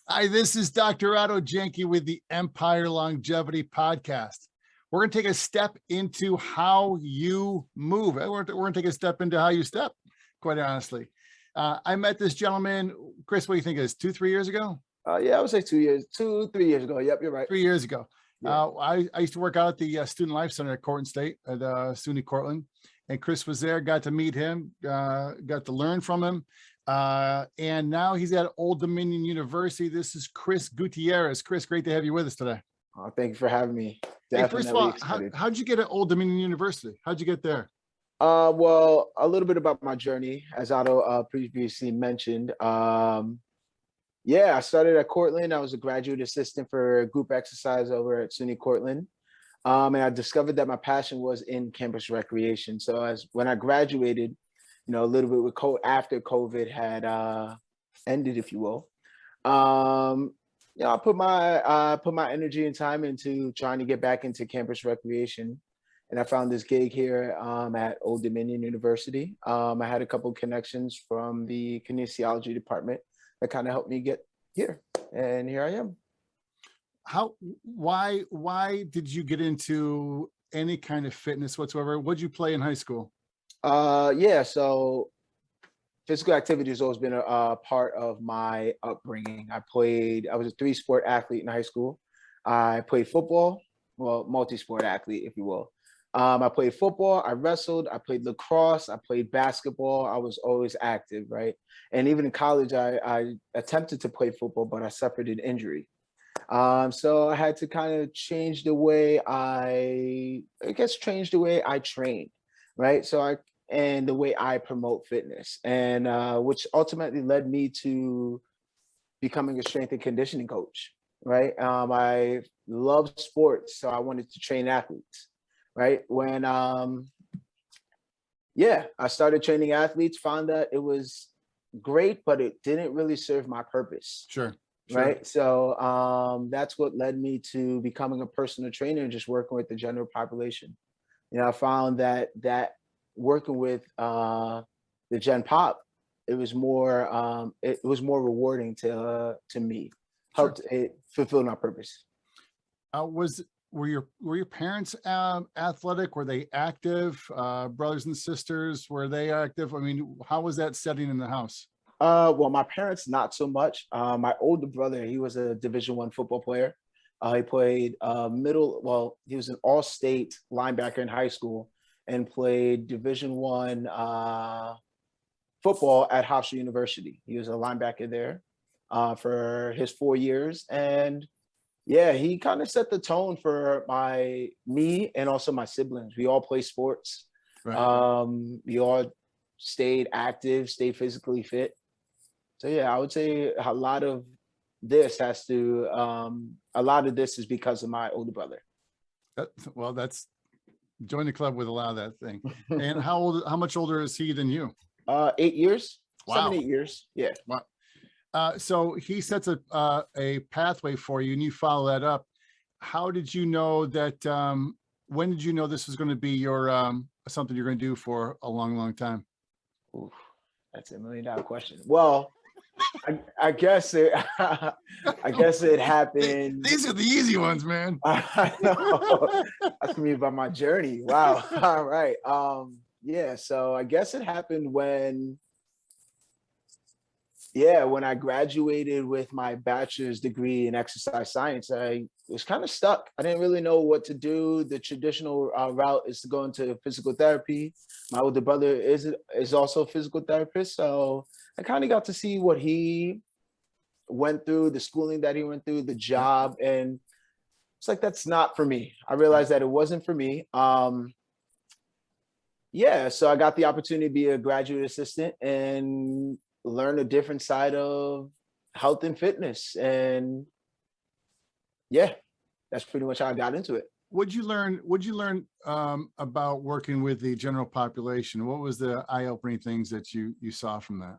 Hi, this is Dr. Otto Janke with the Empire Longevity Podcast. We're going to take a step into how you move. We're going to take a step into how you step, quite honestly. I met this gentleman, Chris, what do you think it is, 2-3 years ago? Yeah, I would say 3 years ago. Yep, you're right. 3 years ago. Yeah. I used to work out at the Student Life Center at Cortland State, at SUNY Cortland. And Chris was there, got to meet him, got to learn from him. And now he's at Old Dominion University. This is Chris Gutierrez. Chris, great to have you with us today. Thank you for having me. Hey, first of all, how'd you get at Old Dominion University? How'd you get there? Well, a little bit about my journey, as Otto previously mentioned. Yeah, I started at Cortland. I was a graduate assistant for group exercise over at SUNY Cortland. And I discovered that my passion was in campus recreation. So when I graduated, a little bit with after COVID had ended, if you will, I put my energy and time into trying to get back into campus recreation. And I found this gig here at Old Dominion University. I had a couple of connections from the kinesiology department that kind of helped me get here. And here I am. Why did you get into any kind of fitness whatsoever? What'd you play in high school? Yeah, so physical activity has always been a part of my upbringing. I was a 3-sport athlete in high school. I played football, well, multi-sport athlete, if you will. I played football, I wrestled, I played lacrosse, I played basketball. I was always active, right? And even in college, I attempted to play football, but I suffered an injury. So I had to kind of change the way I train, right? And the way I promote fitness, and which ultimately led me to becoming a strength and conditioning coach, right? I love sports, so I wanted to train athletes, right? When I started training athletes, found that it was great, but it didn't really serve my purpose. Sure. Right. So that's what led me to becoming a personal trainer and just working with the general population. I found that working with the Gen Pop, it was more rewarding to me, helped it fulfill my purpose. Were your parents athletic? Were they active? Brothers and sisters, were they active? I mean, how was that setting in the house? Well, my parents, not so much. My older brother, he was a Division I football player. He played he was an all-state linebacker in high school and played Division I football at Hofstra University. He was a linebacker there for his 4 years. And yeah, he kind of set the tone for me and also my siblings. We all play sports. Right. We all stayed active, stayed physically fit. So yeah, I would say a lot of this is because of my older brother. That's join the club with a lot of that thing. And how much older is he than you? 8 years. Wow. 7-8 years. Yeah. Wow. So he sets a pathway for you and you follow that up. How did you know that, when did you know this was going to be your, something you're going to do for a long, long time? Oof, that's $1 million question. Well, I guess it happened. These are the easy ones, man. I know. Ask me about my journey. Wow. All right. Yeah. So I guess it happened when I graduated with my bachelor's degree in exercise science. I was kind of stuck. I didn't really know what to do. The traditional route is to go into physical therapy. My older brother is also a physical therapist. So I kind of got to see what he went through, the schooling that he went through, the job. And it's like, that's not for me. I realized that it wasn't for me. So I got the opportunity to be a graduate assistant and learn a different side of health and fitness. And yeah, that's pretty much how I got into it. What'd you learn about working with the general population? What was the eye-opening things that you saw from that?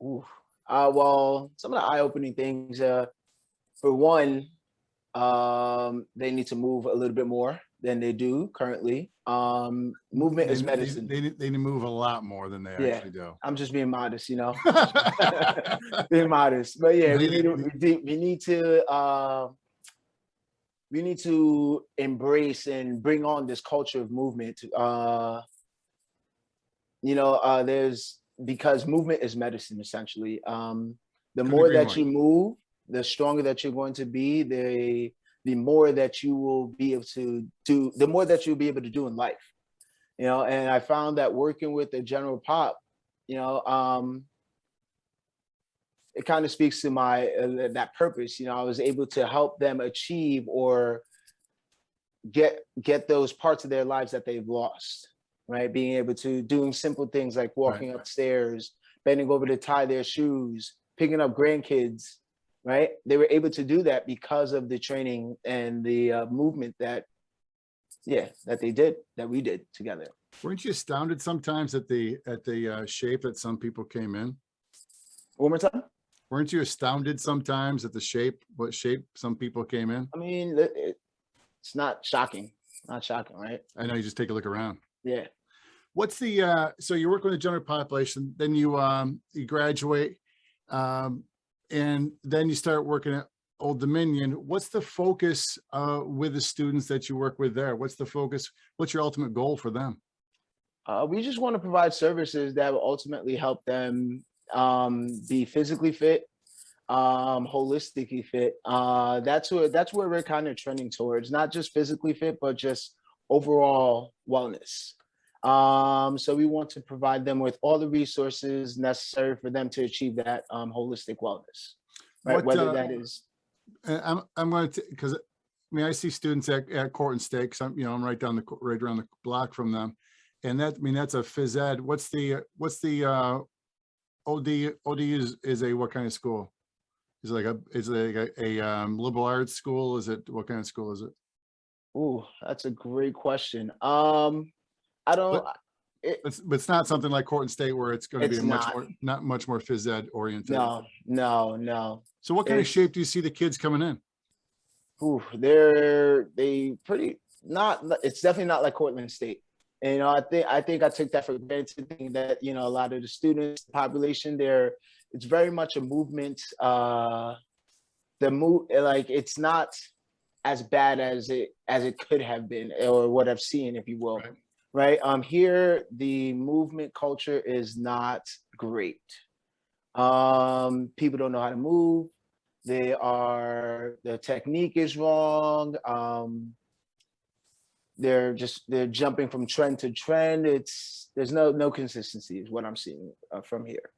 Well, some of the eye-opening things, for one, they need to move a little bit more. than they do currently. Movement is medicine. They move a lot more than they Yeah, actually do. I'm just being modest, being modest. But yeah, we need to embrace and bring on this culture of movement. There's because movement is medicine essentially. The more that you move, the stronger that you're going to be, the more that you will be able to do, the more that you'll be able to do in life. And I found that working with the general pop, it kind of speaks to my that purpose. I was able to help them achieve or get those parts of their lives that they've lost, right? Being able to doing simple things like walking upstairs, bending over to tie their shoes, picking up grandkids, right? They were able to do that because of the training and the movement that we did together. Weren't you astounded sometimes at the shape that some people came in? One more time. Weren't you astounded sometimes at what shape some people came in? I mean, it's not shocking. Not shocking, right? I know, you just take a look around. Yeah. What's the so you're working with the general population, then you graduate, and then you start working at Old Dominion. What's the focus with the students that you work with there? What's the focus? What's your ultimate goal for them? We just want to provide services that will ultimately help them be physically fit, holistically fit. That's where we're kind of trending towards, not just physically fit, but just overall wellness. So we want to provide them with all the resources necessary for them to achieve that holistic wellness, right? Whether that is. I'm going to, because I see students at Court and State, because I'm right around the block from them, and that's a phys ed. What's the OD is a what kind of school? Is it like a liberal arts school? What kind of school is it? Ooh, that's a great question. I don't. But it's not something like Court and State where it's going to be not much more phys ed oriented. No. So what kind of shape do you see the kids coming in? Ooh, they pretty not. It's definitely not like Cortland State. And I think I took that for granted, thinking that a lot of the students, the population there, it's very much a movement. It's not as bad as it could have been, or what I've seen, if you will. Right. Here, the movement culture is not great. People don't know how to move. The technique is wrong. They're jumping from trend to trend. There's no consistency is what I'm seeing from here.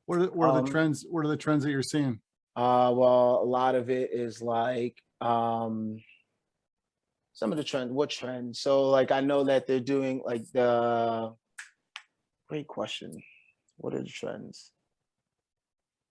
What are the trends? What are the trends that you're seeing? Well, a lot of it is like some of the trends. What trends? So like I know that they're doing like great question. What are the trends?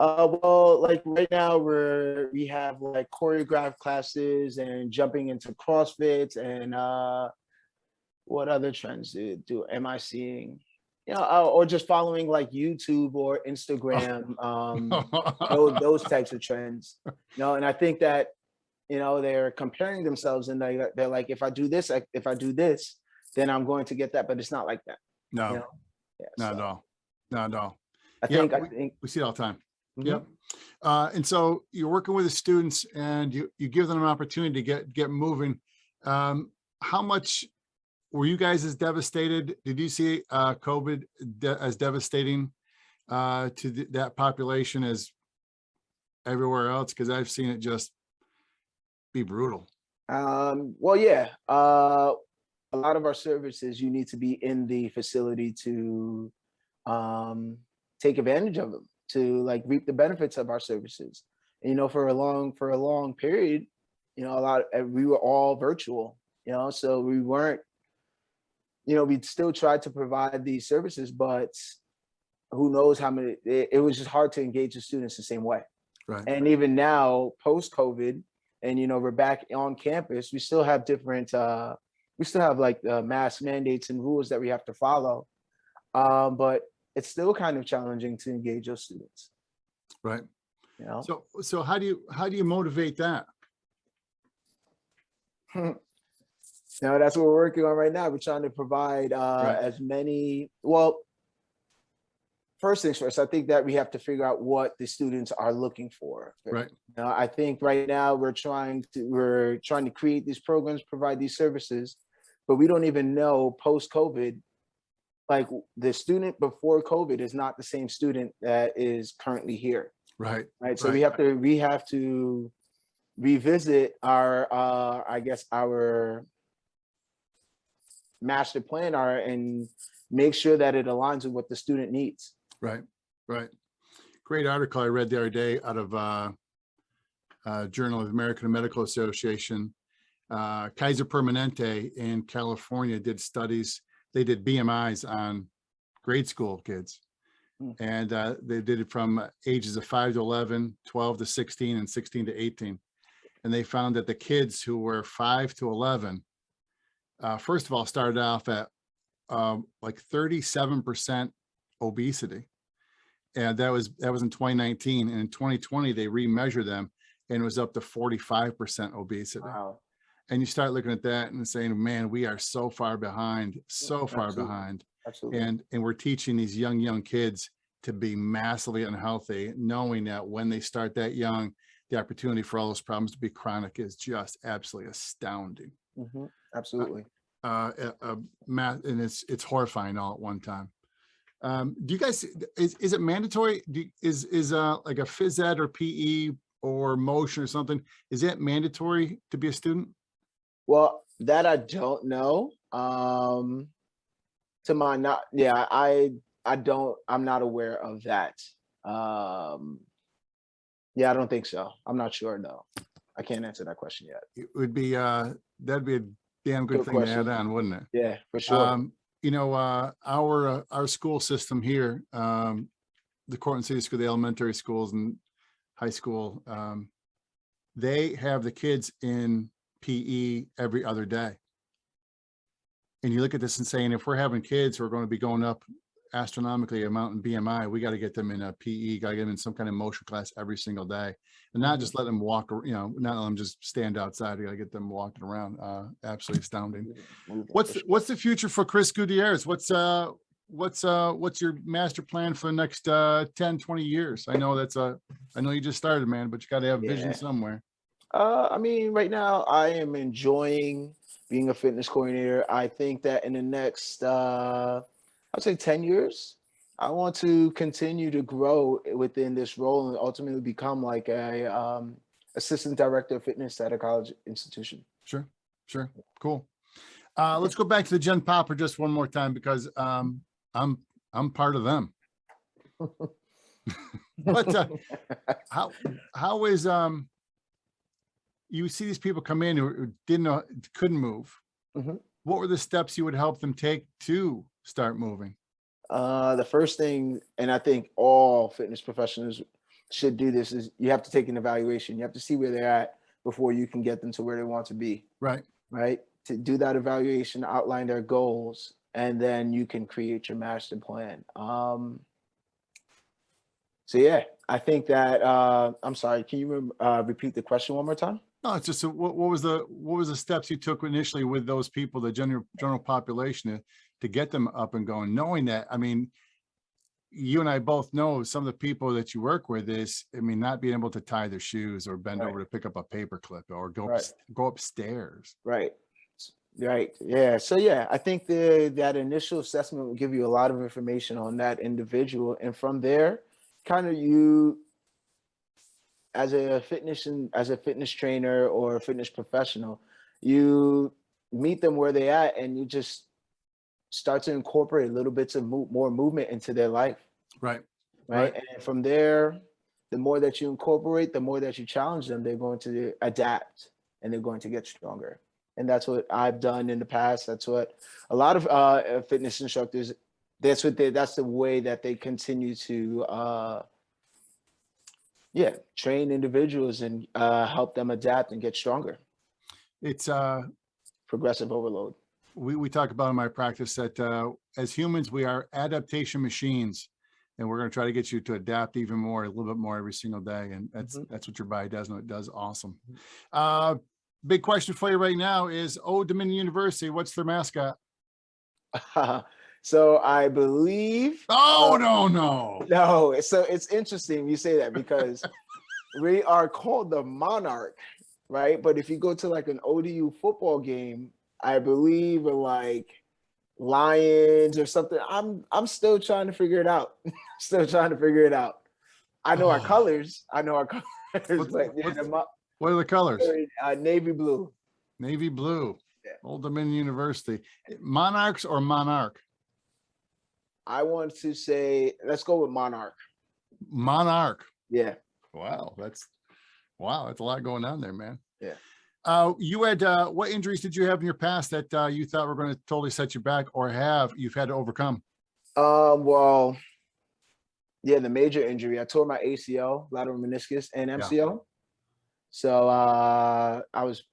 Well, like right now we have like choreographed classes and jumping into CrossFit, and what other trends am I seeing? Or just following like YouTube or Instagram, those types of trends. And I think that they're comparing themselves, and they're like, if I do this, then I'm going to get that, but it's not like that. No, not at all. Not at all. I think we see it all the time. Mm-hmm. Yep. And so you're working with the students, and you give them an opportunity to get moving. How much were you guys as devastated? Did you see COVID as devastating to that population as everywhere else? Because I've seen it just be brutal. Well, yeah. A lot of our services, you need to be in the facility to take advantage of them, to like reap the benefits of our services. And, for a long period, we were all virtual, so we weren't, we'd still try to provide these services, but who knows how many, it was just hard to engage the students the same way. Right. And even now, post-COVID, and, we're back on campus, we still have different, we still have like mask mandates and rules that we have to follow. But it's still kind of challenging to engage those students. Right. So how do you motivate that? No, that's what we're working on right now. We're trying to provide Right. as many. Well, first things first, I think that we have to figure out what the students are looking for. Right. I think right now we're trying to create these programs, provide these services, but we don't even know post COVID, like the student before COVID is not the same student that is currently here. Right. Right. So Right. we have to revisit our I guess our master plan are and make sure that it aligns with what the student needs. Right. Right. Great article I read the other day out of Journal of the American Medical Association. Kaiser Permanente in California did studies. They did BMIs on grade school kids. And they did it from ages of 5 to 11, 12 to 16, and 16 to 18. And they found that the kids who were 5 to 11, first of all, started off at like 37% obesity. And that was in 2019. And in 2020, they remeasured them and it was up to 45% obesity. Wow. And you start looking at that and saying, man, we are so far behind, so far Absolutely. behind. Absolutely. And we're teaching these young kids to be massively unhealthy, knowing that when they start that young, the opportunity for all those problems to be chronic is just absolutely astounding. Absolutely. And it's horrifying all at one time. Do you guys, is it mandatory? Is like a phys ed or PE or motion or something, is it mandatory to be a student? Well, that I don't know. To my not, yeah, I'm not aware of that. Yeah, I don't think so. I'm not sure though. I can't answer that question yet. It would be that'd be a damn good thing question. to add on, wouldn't it? Yeah, for sure. You know, our school system here, the Cortland City School, the elementary schools and high school, they have the kids in PE every other day. And you look at this and saying, if we're having kids who are going to be going up astronomically amount in BMI, we got to get them in a PE, got to get them in some kind of motion class every single day, and not just let them walk, you know, not let them just stand outside. You got to get them walking around. Absolutely astounding. What's the future for Chris Gutierrez? What's your master plan for the next 10, 20 years? I know I know you just started, man, but you got to have vision somewhere. I mean, right now I am enjoying being a fitness coordinator. I think that in the next, I'd say 10 years, I want to continue to grow within this role and ultimately become like a assistant director of fitness at a college institution. Sure. Cool. Let's go back to the Gen Popper just one more time because I'm part of them. But how is you see these people come in who couldn't move. What were the steps you would help them take to start moving? The first thing, and I think all fitness professionals should do this, is you have to take an evaluation. You have to see where they're at before you can get them to where they want to be. Right. To do that evaluation, outline their goals, and then you can create your master plan. So yeah, I think that I'm sorry, can you repeat the question one more time? No, it's just what was the steps you took initially with those people, the general population, to get them up and going, knowing that, I mean, you and I both know some of the people that you work with is, I mean, not being able to tie their shoes or bend over to pick up a paper clip or go upstairs. Right. Yeah. So yeah, I think that initial assessment will give you a lot of information on that individual, and from there, kind of you as a fitness trainer or a fitness professional, you meet them where they at and you just start to incorporate little bits of more movement into their life. Right. And from there, the more that you incorporate, the more that you challenge them, they're going to adapt and they're going to get stronger. And that's what I've done in the past. That's what a lot of fitness instructors, that's the way that they continue to train individuals and help them adapt and get stronger. It's progressive overload. We talk about in my practice that as humans, we are adaptation machines, and we're going to try to get you to adapt even more, a little bit more every single day. And that's what your body does, and it does awesome. big question for you right now is Old Dominion University. What's their mascot? So I believe. Oh, no. No. So it's interesting you say that because we are called the Monarch, right? But if you go to like an ODU football game, I believe we're like Lions or something. I'm still trying to figure it out. Still trying to figure it out. I know our colors. But What are the colors? Navy blue. Navy blue. Yeah. Old Dominion University. Monarchs or Monarch? I want to say, let's go with Monarch. Monarch. Yeah. Wow, that's a lot going on there, man. Yeah. You had what injuries did you have in your past that you thought were going to totally set you back, or you've had to overcome? Well, yeah, the major injury. I tore my ACL, lateral meniscus, and MCL. Yeah. So I was,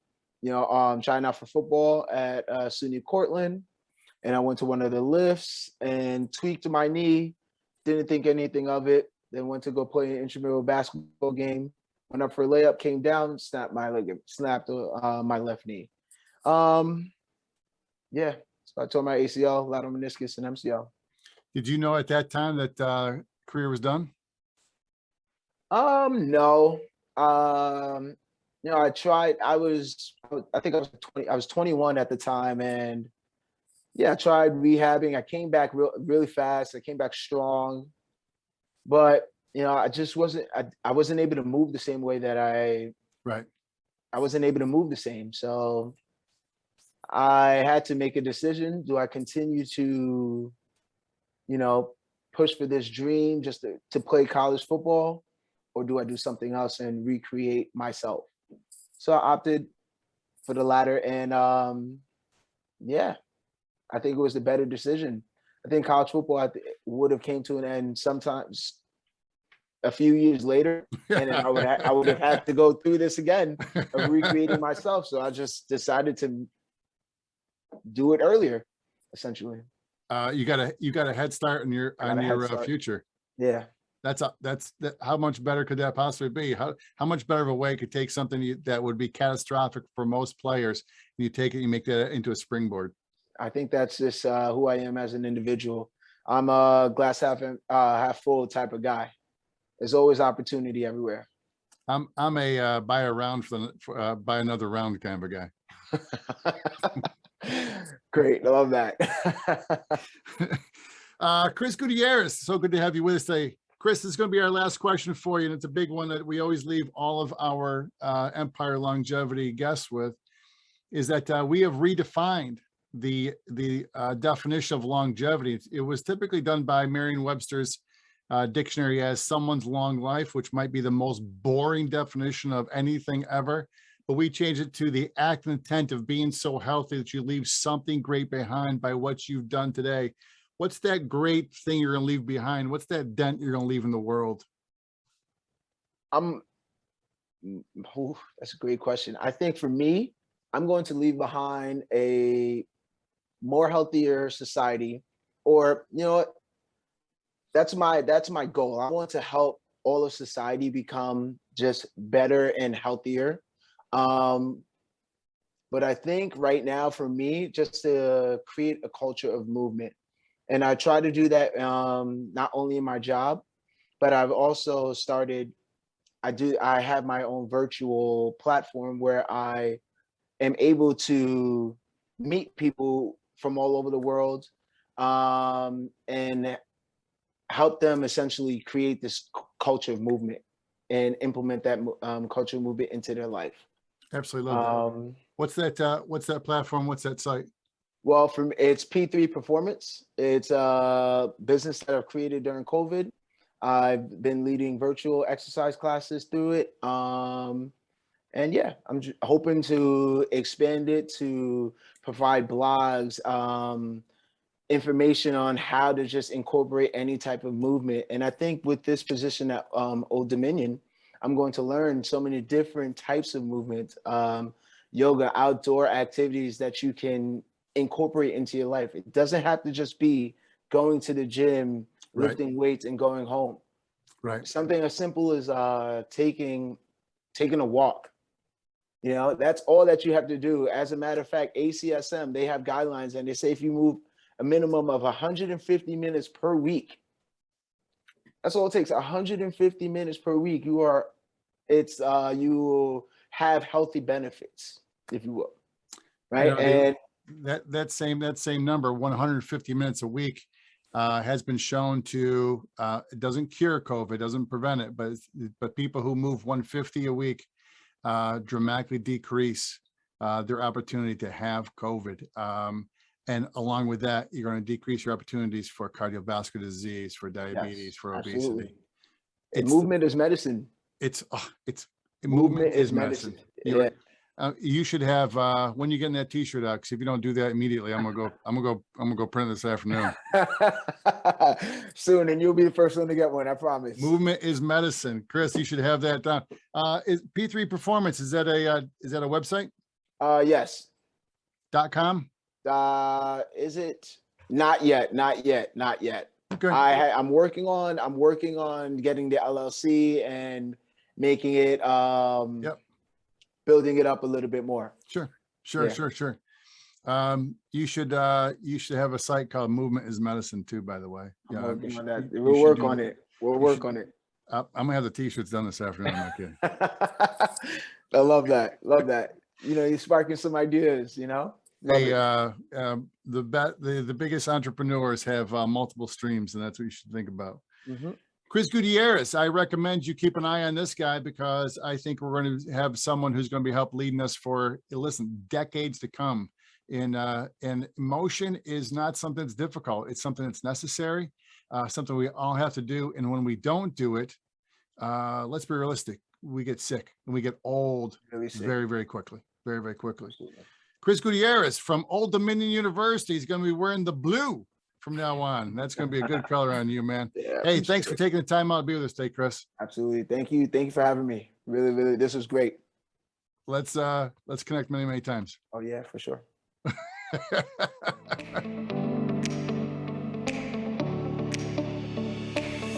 trying out for football at SUNY Cortland, and I went to one of the lifts and tweaked my knee. Didn't think anything of it. Then went to go play an intramural basketball game. Went up for a layup, came down, snapped my left knee. Yeah, so I tore my ACL, lateral meniscus, and MCL. Did you know at that time that career was done? No. I tried. I think I was 20. I was 21 at the time, and yeah, I tried rehabbing. I came back really fast. I came back strong, but I just wasn't. I wasn't able to move the same way that I wasn't able to move the same. So I had to make a decision. Do I continue to, push for this dream just to play college football, or do I do something else and recreate myself? So I opted for the latter, and yeah, I think it was the better decision. I think college football would have came to an end sometimes a few years later, and then I would have had to go through this again of recreating myself. So I just decided to do it earlier, essentially. You got a head start on your future. Yeah. How much better could that possibly be? How much better of a way could take something that would be catastrophic for most players, and you take it, you make that into a springboard? I think that's just who I am as an individual. I'm a glass half full type of guy. There's always opportunity everywhere. I'm a buy a round buy another round kind of a guy. Great, I love that. Chris Gutierrez, so good to have you with us today. Chris, this is going to be our last question for you, and it's a big one that we always leave all of our Empire Longevity guests with, is that we have redefined the definition of longevity. It was typically done by Merriam-Webster's dictionary as someone's long life, which might be the most boring definition of anything ever. But we changed it to the act and intent of being so healthy that you leave something great behind by what you've done today. What's that great thing you're going to leave behind? What's that dent you're going to leave in the world? That's a great question. I think for me, I'm going to leave behind a more healthier society, or that's my goal. I want to help all of society become just better and healthier. But I think right now for me, just to create a culture of movement. And I try to do that not only in my job, but I've also started, I have my own virtual platform where I am able to meet people from all over the world and help them essentially create this culture of movement and implement that culture of movement into their life. Absolutely love that. What's that platform? What's that site? Well, it's P3 Performance. It's a business that I've created during COVID. I've been leading virtual exercise classes through it. And yeah, I'm hoping to expand it to provide blogs, information on how to just incorporate any type of movement. And I think with this position at Old Dominion, I'm going to learn so many different types of movement, yoga, outdoor activities that you can incorporate into your life. It doesn't have to just be going to the gym, lifting weights and going home. Right. Something as simple as taking a walk. You know, that's all that you have to do. As a matter of fact, ACSM, they have guidelines and they say if you move a minimum of 150 minutes per week, that's all it takes. 150 minutes per week. You will have healthy benefits, if you will. Right. And that same number, 150 minutes a week, has been shown to, it doesn't cure COVID, doesn't prevent it, but people who move 150 a week dramatically decrease their opportunity to have COVID. And along with that, you're going to decrease your opportunities for cardiovascular disease, for diabetes, for obesity. Movement is medicine. Movement is medicine. Yeah. You should have when you get that T-shirt out, because if you don't do that immediately, I'm gonna go print it this afternoon. Soon, and you'll be the first one to get one. I promise. Movement is medicine, Chris. You should have that down. Is P3 Performance? Is that a website? Yes. .com. Is it? Not yet. Okay. I'm working on getting the LLC and making it. Building it up a little bit more. Sure. You should have a site called Movement is Medicine too, by the way. I'm working on that. We'll work on it. I'm gonna have the T-shirts done this afternoon. I'm not kidding. I love that. You know, you're sparking some ideas. You know. The biggest entrepreneurs have multiple streams, and that's what you should think about. Mm-hmm. Chris Gutierrez, I recommend you keep an eye on this guy, because I think we're going to have someone who's going to be help leading us for, decades to come. And emotion is not something that's difficult. It's something that's necessary, something we all have to do. And when we don't do it, let's be realistic, we get sick and we get old very, very quickly. Absolutely. Chris Gutierrez from Old Dominion University is going to be wearing the blue from now on. That's going to be a good color on you, man. Yeah, hey, thanks for taking the time out to be with us today, Chris. Absolutely. Thank you for having me. Really, this was great. Let's connect many times. Oh yeah, for sure.